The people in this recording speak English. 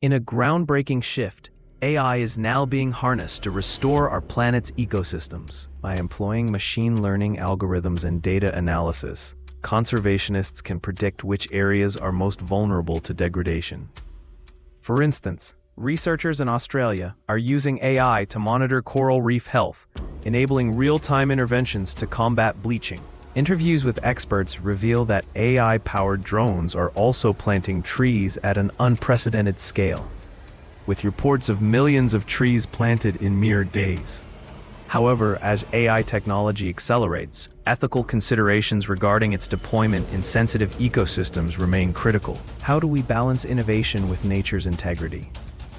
In a groundbreaking shift, AI is now being harnessed to restore our planet's ecosystems. By employing machine learning algorithms and data analysis, conservationists can predict which areas are most vulnerable to degradation. For instance, researchers in Australia are using AI to monitor coral reef health, enabling real-time interventions to combat bleaching. Interviews with experts reveal that AI-powered drones are also planting trees at an unprecedented scale, with reports of millions of trees planted in mere days. However, as AI technology accelerates, ethical considerations regarding its deployment in sensitive ecosystems remain critical. How do we balance innovation with nature's integrity?